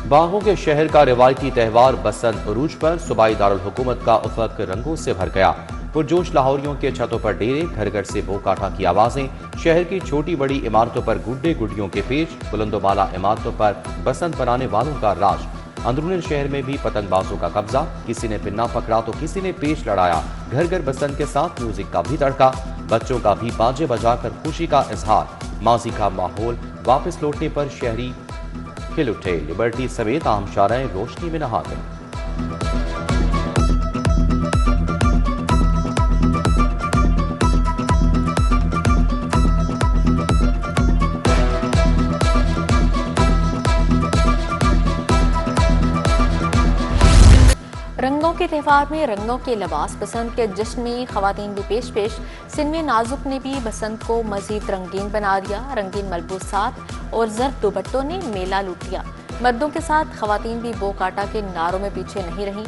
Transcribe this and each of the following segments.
बागों के शहर का रिवायती त्यौहार बसंत उरूज पर सूबाई दारुल हुकूमत का उफक रंगों से भर गया। पुरजोश लाहौरियों के छतों पर डेरे, घर घर से बोकाठा की आवाजें, शहर की छोटी बड़ी इमारतों पर गुड्डे गुड्डियों के पेच, बुलंदोबाला इमारतों पर बसंत बनाने वालों का राज। अंदरूनी शहर में भी पतंगबाजों का कब्जा, किसी ने पिन्ना पकड़ा तो किसी ने पेच लड़ाया। घर घर बसंत के साथ म्यूजिक का भी तड़का, बच्चों का भी बाजे बजाकर खुशी का इजहार। माजी का माहौल वापस लौटने पर शहरी खिल उठे। लिबर्टी समेत आम शाराएं रोशनी में नहा गईं। रंगों के त्यौहार में रंगों के लिबास, बसंत के जश्न में खवातीन भी पेश पेश। सिंध में नाजुक ने भी बसंत को मजीद रंगीन बना दिया। रंगीन मलबूसात और जर्द दुपट्टों ने मेला लूट लिया। मर्दों के साथ खवातीन भी बो काटा के नारों में पीछे नहीं रहीं।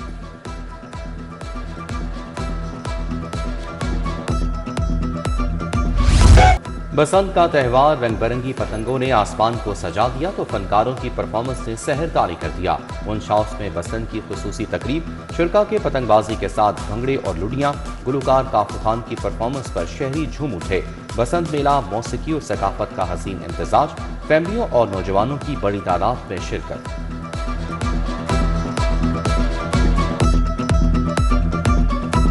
बसंत का त्यौहार रंग बिरंगी पतंगों ने आसमान को सजा दिया तो फनकारों की परफॉर्मेंस ने सहर तारी कर दिया। उन शाउस में बसंत की खुसूसी तकरीब, शुरका के पतंगबाजी के साथ भंगड़े और लुडियां, गुलकार काफू खान की परफॉर्मेंस पर शहरी झूम उठे। बसंत मेला मौसीकी और सकाफत का हसीन इम्तिजाज, फैमिलियों और नौजवानों की बड़ी तादाद में शिरकत।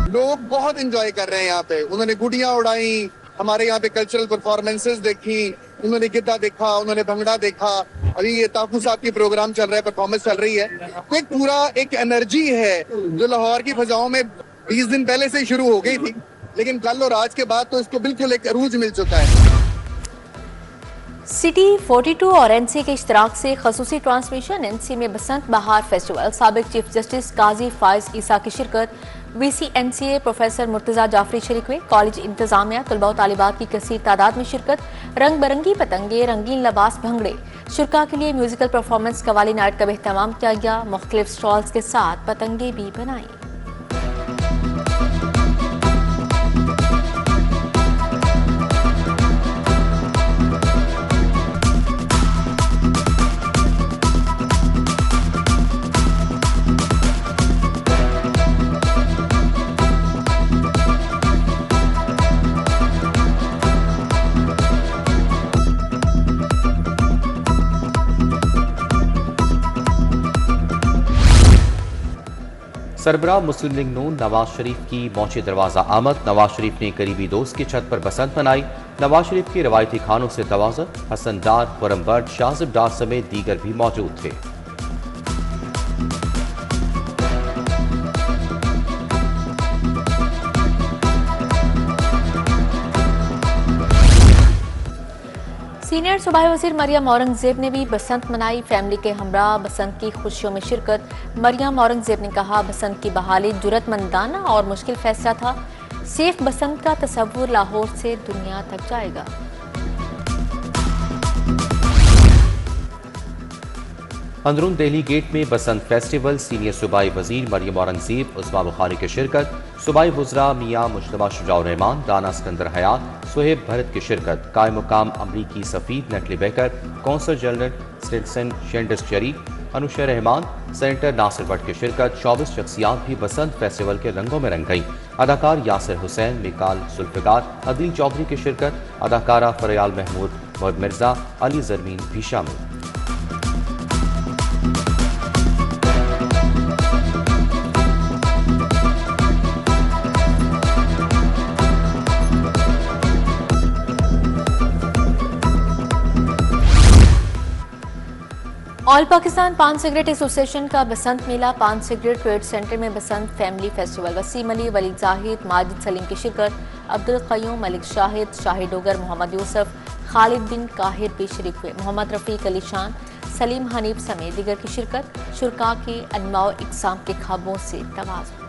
लोग बहुत एंजॉय कर रहे हैं यहाँ पे। उन्होंने गुड़ियां उड़ाई, हमारे यहाँ पे कल्चरल परफॉर्मेंसेस देखी, उन्होंने गिद्दा देखा, उन्होंने भंगड़ा देखा। अभी ये ताकू साहब की प्रोग्राम चल रहा है, परफॉर्मेंस चल रही है। तो एक पूरा एक एनर्जी है जो लाहौर की फजाओं में 20 दिन पहले से शुरू हो गई थी, लेकिन कल और आज के बाद तो इसको बिल्कुल एक अरूज मिल चुका है। सिटी 42 और एनसी के इश्तराक से खसूसी ट्रांसमिशन। एनसी में बसंत बहार फेस्टिवल, साबिक चीफ जस्टिस काजी फायज ईसा की शिरकत। VCNCA प्रोफेसर मुर्तजा जाफरी शरीक हुए। कॉलेज इंतजामिया, तलबा और तालिबात की कसीर तादाद में शिरकत। रंग बिरंगी पतंगे, रंगीन लिबास, भंगड़े। शुरका के लिए म्यूजिकल परफॉर्मेंस, कवाली नाइट का भी एहतमाम किया गया। मुख्तलिफ स्टॉल्स के साथ पतंगे भी बनाई। सरबराह मुस्लिम लीग नून नवाज शरीफ की मौचे दरवाजा आमद। नवाज शरीफ ने करीबी दोस्त की छत पर बसंत मनाई। नवाज शरीफ के रवायती खानों से तवाज़ुन, हसन डार, खुरम बट, शाजिब डार समेत दीगर भी मौजूद थे। सीनियर सूबाई वज़ीर मरियम औरंगजेब ने भी बसंत मनाई। फैमिली के हमरा बसंत की खुशियों में शिरकत। मरियम औरंगजेब ने कहा, बसंत की बहाली जुर्रतमंदाना और मुश्किल फैसला था। सेफ बसंत का तस्वुर लाहौर से दुनिया तक जाएगा। अंदरून दिल्ली गेट में बसंत फेस्टिवल, सीनियर सूबाई वजीर मरियम औरंगजेब, उस्मा बुखारी की शिरकत। सूबाई वज़रा मियाँ मुश्तबा शुजाउर रहमान, राना सिकंदर हयात, सुहेब भरत की शिरकत। कायम मुकाम अमरीकी सफीर नटली बेकर, कौंसल जनरल स्टिनसन शेंडस शरीफ, अनुशा रहमान, सेनेटर नासिर भट्ट की शिरकत। 24 शख्सियात भी बसंत फेस्टिवल के रंगों में रंग गईं। अदाकार यासिर हुसैन, मिकाल जुल्फ़िकार, अदील चौधरी की शिरकत। अदाकारा फरयाल महमूद, मोहम्मद मिर्जा, अली जरमीन भी शामिल। ऑल पाकिस्तान पान सिगरेट एसोसिएशन का बसंत मेला। पान सिगरेट ट्रेड सेंटर में बसंत फैमिली फेस्टिवल। वसीम अली, वलीद जाहिद, माजिद सलीम की शिरकत। अब्दुल क़य्यूम, मलिक शाहिद, शाहिद डोगर, मोहम्मद यूसुफ, खालिद बिन काहिर भी शरीक हुए। मोहम्मद रफ़ीक अली शान, सलीम हनीफ समेत दीगर की शिरकत। शुरका के अनवाउ इक़साम के ख्वाबों से तवाज़ुन।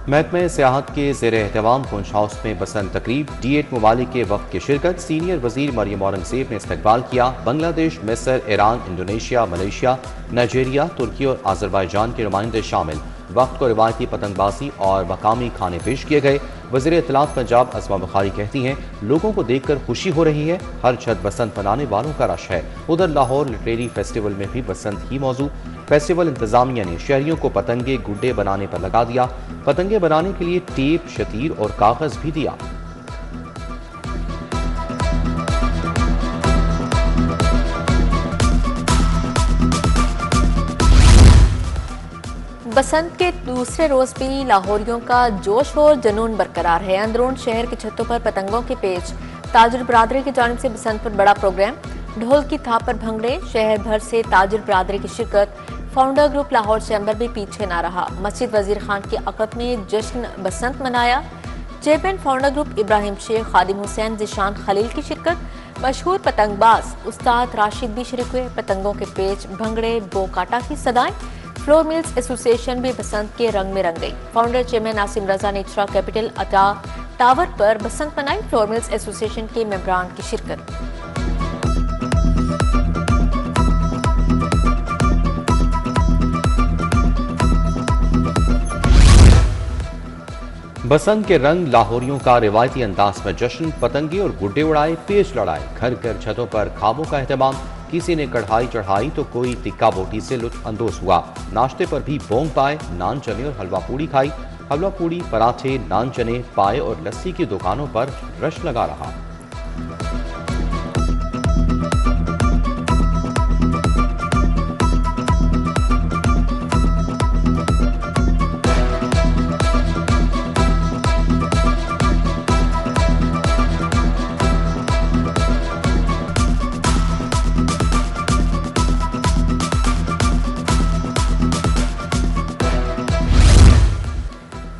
महकमे सियाहत के ज़ेर एहतमाम पुंछ हाउस में बसंत तकरीब। D8 ममालिक के वक्त की शिरकत। सीनियर वजीर मरियम औरंगजेब ने इस्तकबाल किया। बांग्लादेश, मिस्र, ईरान, इंडोनेशिया, मलेशिया, नाइजीरिया, तुर्की और आज़रबाईजान के नुमाइंदे शामिल। वक्त को रिवायती पतंगबाजी और मकामी खाने पेश किए गए। वज़ीर इत्तलात पंजाब अस्मा बुखारी कहती हैं, लोगों को देखकर खुशी हो रही है, हर छत बसंत मनाने वालों का रश है। उधर लाहौर लिटरेरी फेस्टिवल में भी बसंत ही मौजू। फेस्टिवल इंतजामिया ने शहरियों को पतंगे गुड्डे बनाने पर लगा दिया। पतंगे बनाने के लिए टेप, शतीर और कागज भी दिया। बसंत के दूसरे रोज भी लाहौरियों का जोश और जुनून बरकरार है। अंदरून शहर की छतों पर पतंगों के पेच, ताजिर बरादरी की जानिब से बसंत पर बड़ा प्रोग्राम, ढोल की थाप पर भंगड़े, शहर भर से ताजिर बरादरी की शिरकत। फाउंडर ग्रुप लाहौर चैम्बर भी पीछे ना रहा। मस्जिद वजीर खान की अक़द में जश्न बसंत मनाया। Chairman founder group Ibrahim Shaikh, Khadim Hussain, Zeeshan Khalil की शिरकत। मशहूर पतंगबाज उस्ताद राशिद भी शिरक हुए। पतंगों के पेच, भंगड़े, बोकाटा की सदाएं। फ्लोर मिल्स एसोसिएशन भी बसंत के रंग में रंग गई। फाउंडर चेयरमैन नासिम रजा ने इचरा कैपिटल अता टावर पर बसंत मनाई। फ्लोर मिल्स एसोसिएशन के मेंबरान की शिरकत। बसंत के रंग, लाहौरियों का रिवायती अंदाज में जश्न, पतंगे और गुड्डे उड़ाए, पेच लड़ाए, घर घर छतों पर खाबों का एहतमाम। किसी ने कढ़ाई चढ़ाई तो कोई टिक्का बोटी से लुत्फ अंदोज हुआ। नाश्ते पर भी बोंग पाए, नान चने और हलवा पूड़ी खाई। हलवा पूड़ी, पराठे, नान चने, पाए और लस्सी की दुकानों पर रश लगा रहा।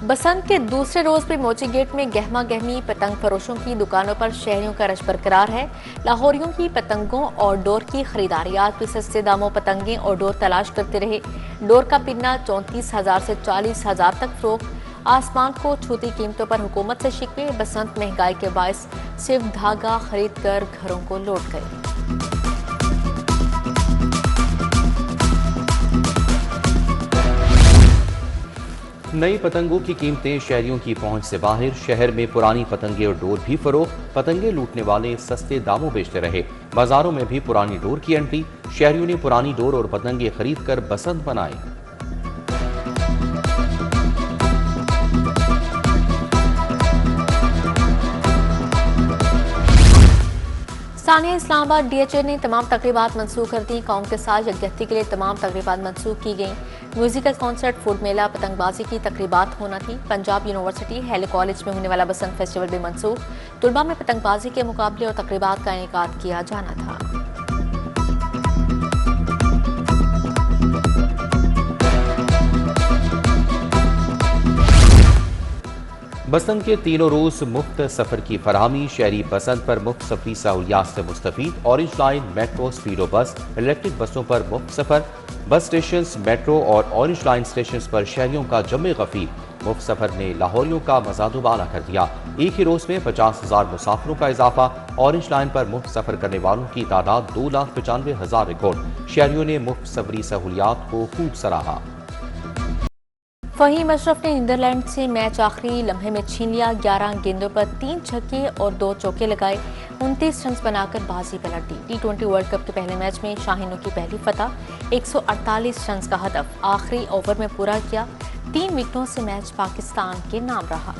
बसंत के दूसरे रोज भी मोची गेट में गहमा गहमी पतंग फरोशों की दुकानों पर शहरियों का रश बरकरार है। लाहौरियों की पतंगों और डोर की खरीदारी, आज भी सस्ते दामों पतंगे और डोर तलाश करते रहे। डोर का पिन्ना 34,000 से 40,000 तक फरोख्त। आसमान को छूती कीमतों पर हुकूमत से शिकवे। बसंत महंगाई के बायस सिर्फ धागा खरीद कर घरों को लौट गए। नई पतंगों की कीमतें शहरियों की पहुंच से बाहर। शहर में पुरानी पतंगे और डोर भी फरोख्त। पतंगे लूटने वाले सस्ते दामों बेचते रहे। बाजारों में भी पुरानी डोर की एंट्री। शहरियों ने पुरानी डोर और पतंगे खरीद कर बसंत मनाई। सानिया इस्लामाबाद डीएचए ने तमाम तकरीबात मनसूख कर दी। कौम के साथ यकजहती के लिए तमाम तकरीबात मनसूख की गई। म्यूजिकल कॉन्सर्ट, फूड मेला, पतंगबाजी की तकरीबात होना थी। पंजाब यूनिवर्सिटी हेली कॉलेज में होने वाला बसंत फेस्टिवल भी मनसूख। तुलबा में पतंगबाजी के मुकाबले और तकरीबात का इनेकाद किया जाना था। बसंत के तीनों रोज मुफ्त सफर की फरहमी। शहरी बसंत पर मुफ्त सफरी सहूलियात से मुस्तफीद। ऑरेंज लाइन, मेट्रो, स्पीडो बस, इलेक्ट्रिक बसों पर मुफ्त सफर। बस स्टेशन, मेट्रो और ऑरेंज लाइन स्टेशन पर शहरियों का जमे गफीर। मुफ्त सफर ने लाहौरियों का मजा दुबारा कर दिया। एक ही रोज में 50,000 मुसाफिरों का इजाफा। ऑरेंज लाइन पर मुफ्त सफर करने वालों की तादाद 2,95,000 रिकॉर्ड। शहरियों ने मुफ्त सफरी सहूलियात को खूब सराहा। फहीम अशरफ ने नीदरलैंड से मैच आखिरी लम्हे में छीन लिया। 11 गेंदों पर 3 छक्के और 2 चौके लगाए। 29 रन बनाकर बाजी पलट दी। T20 वर्ल्ड कप के पहले मैच में शाहीनों की पहली फतह। 148 रन का हदफ आखिरी ओवर में पूरा किया। 3 विकेटों से मैच पाकिस्तान के नाम रहा।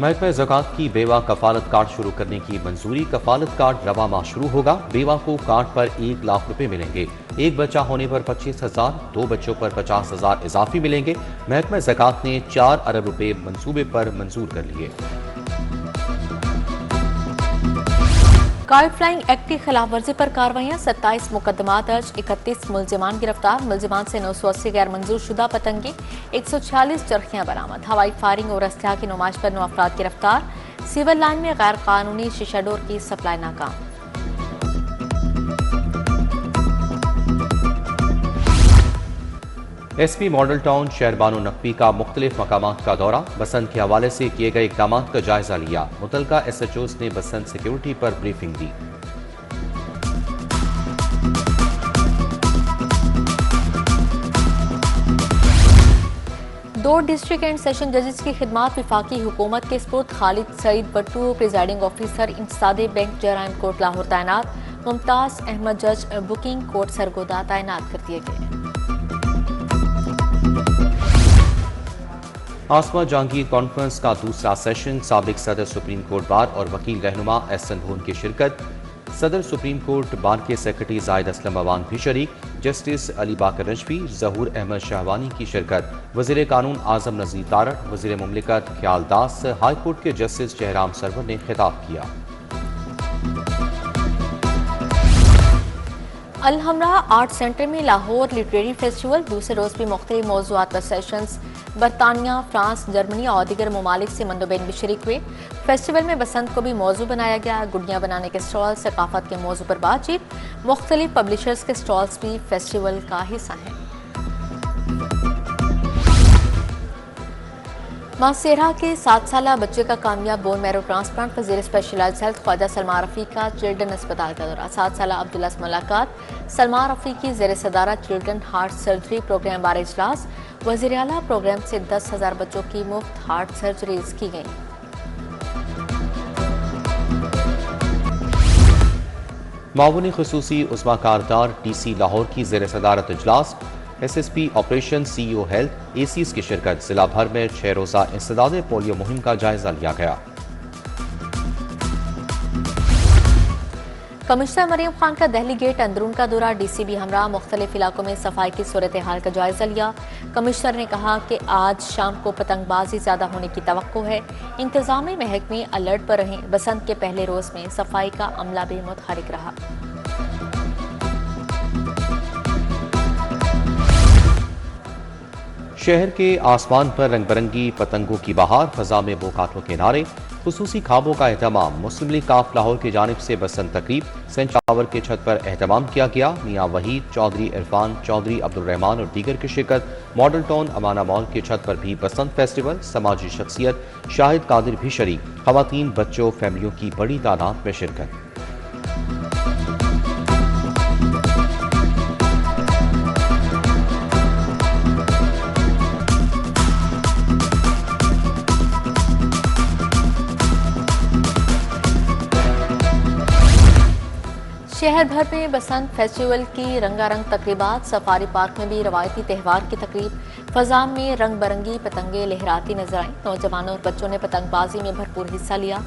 महकमा ज़कात की बेवा कफालत कार्ड शुरू करने की मंजूरी। कफालत कार्ड रवा माह शुरू होगा। बेवा को कार्ड पर 1 लाख रुपए मिलेंगे। एक बच्चा होने पर 25,000, 2 बच्चों पर 50,000 इजाफी मिलेंगे। महकमा ज़कात ने 4 अरब रुपए मंसूबे पर मंजूर कर लिए। काइट फ्लाइंग एक्ट की खिलाफ वर्जी पर कार्रवाइयां। 27 मुकदमा दर्ज, 31 मुलजिमान गिरफ्तार। मुलजिमान से 980 गैर मंजूर शुदा पतंगे, 146 चरखियां बरामद। हवाई फायरिंग और असलहा की नुमाइश पर 9 अफराद गिरफ्तार। सिविल लाइन में गैर कानूनी शीशा डोर की सप्लाई नाकाम। SP model town Shahrbano Naqvi का मुख्तलिफ मकामात का दौरा। बसंत के हवाले से किए गए इक़दाम का जायजा लिया। मुतलका SHOs ने बसंत सिक्योरिटी पर ब्रीफिंग दी। दो डिस्ट्रिक्ट एंड सेशन जजेस की खिदमात विफाकी हुकूमत के सपुर्द खालिद सईद भट्टू प्रिजाइडिंग ऑफिसर इंतसादे बैंक जराइम कोर्ट लाहौर तैनात। मुमताज अहमद जज बुकिंग कोर्ट सरगोदा तैनात कर दिए गए। आसमा जहांगीर कॉन्फ्रेंस का दूसरा सेशन साबिक सदर सुप्रीम कोर्ट बार और वकील रहनुमा एहसन भून की शिरकत। सदर सुप्रीम कोर्ट बार के सेक्रेटरी जाहिद असलम अवान भी शरीक। जस्टिस अली बाकर नजवी, जहूर अहमद शाहवानी की शिरकत। वजीर कानून आजम नजीर तारड़, वजीर मुमलिकत ख्याल दास, हाई कोर्ट के जस्टिस जयराम सरवर ने खिताब किया। अलहमरा आर्ट सेंटर में लाहौर लिटरेरी फेस्टिवल दूसरे रोज भी मुख्तलिफ मौज़ूआत पर सेशंस बरतानिया, फ्रांस, जर्मनी और दीगर ममालिक से मंदोबैन भी शरीक हुए। फेस्टिवल में बसंत को भी मौजू बनाया गया। गुड़ियाँ बनाने के स्टॉल, सकाफत के मौजू पर बातचीत। मुख्तलिफ पब्लिशर्स के स्टॉल्स भी फेस्टिवल का हिस्सा हैं। मासेरा के 7 साला बच्चे का कामयाब बोन मैरो ट्रांसप्लांट। वज़ीर स्पेशलाइज्ड हेल्थ ख्वाजा सलमान रफ़ी का चिल्ड्रन अस्पताल का दौरा। 7 साला अब्दुल्ला से मुलाकात। सलमान रफ़ी की ज़ेर सदारत चिल्ड्रन हार्ट सर्जरी प्रोग्राम बारे इजलास। वज़ीर आला प्रोग्राम से 10,000 बच्चों की मुफ्त हार्ट सर्जरीज की गई। मावून खुसूसी उस्मा कारदार DC लाहौर की ज़ेर सदारत इजलास। SSP operation, CEO health, ACs की शिरकत। जिला भर में 6 रोज़ा इंसदादे पोलियो मुहिम का जायजा लिया गया। कमिश्नर मरियम खान का दहली गेट अंदरून का दौरा। DCB हमरा मुख्तलिफ इलाकों में सफाई की सूरत हाल का जायजा लिया। कमिश्नर ने कहा कि आज शाम को पतंगबाजी ज्यादा होने की तवक्को है। इंतजामी महकमे अलर्ट पर रहें। बसंत के पहले रोज में सफाई का अमला भी मुतहरिक रहा। शहर के आसमान पर रंग बिरंगी पतंगों की बहार। फजा में बोकाटों के नारे। खुसूसी खाबों का एहतमाम। मुस्लिम लीग काफ लाहौर की जानिब से बसंत तकरीब सेंट टावर के छत पर एहतमाम किया गया। मियाँ वहीद, चौधरी इरफान, चौधरी अब्दुल रहमान और दीगर की शिरकत। मॉडल टाउन अमाना मॉल की छत पर भी बसंत फेस्टिवल। समाजी शख्सियत शाहिद कादिर भी शरीक। खवातीन, बच्चों, फैमिलियों की बड़ी तादाद में शिरकत। शहर भर में बसंत फेस्टिवल की रंगारंग तकरीबात। सफारी पार्क में भी रवायती त्यौहार की तकरीब। फजा में रंग बिरंगी पतंगे लहराती नजर आईं। नौजवानों और बच्चों ने पतंगबाजी में भरपूर हिस्सा लिया।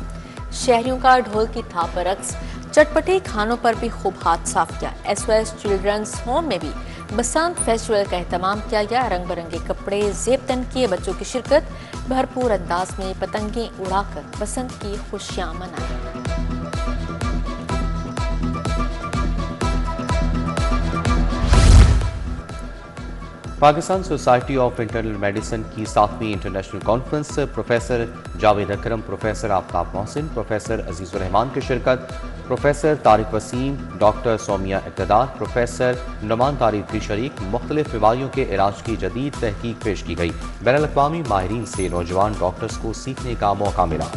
शहरियों का ढोल की थाप पर रक्स। चटपटे खानों पर भी खूब हाथ साफ किया। SOS चिल्ड्रंस होम में भी बसंत फेस्टिवल का एहतमाम किया गया। रंग बिरंगे कपड़े, जेब तन किए बच्चों की शिरकत। भरपूर अंदाज में पतंगे उड़ाकर बसंत की खुशियां मनाई। Pakistan society of internal medicine की 7वीं international conference. Professor Javed Akram, professor Aftab Mohsin, professor Azizur Rahman की शिरकत। Professor Tariq Waseem, doctor Somia Iqtidar, professor Numan Tariq भी शरीक। मुख्तलिफ बीमारियों के इलाज की जदीद तहकीक पेश की गई। बैनुल अक़वामी माहिरीन से नौजवान डॉक्टर्स को सीखने का मौका मिला।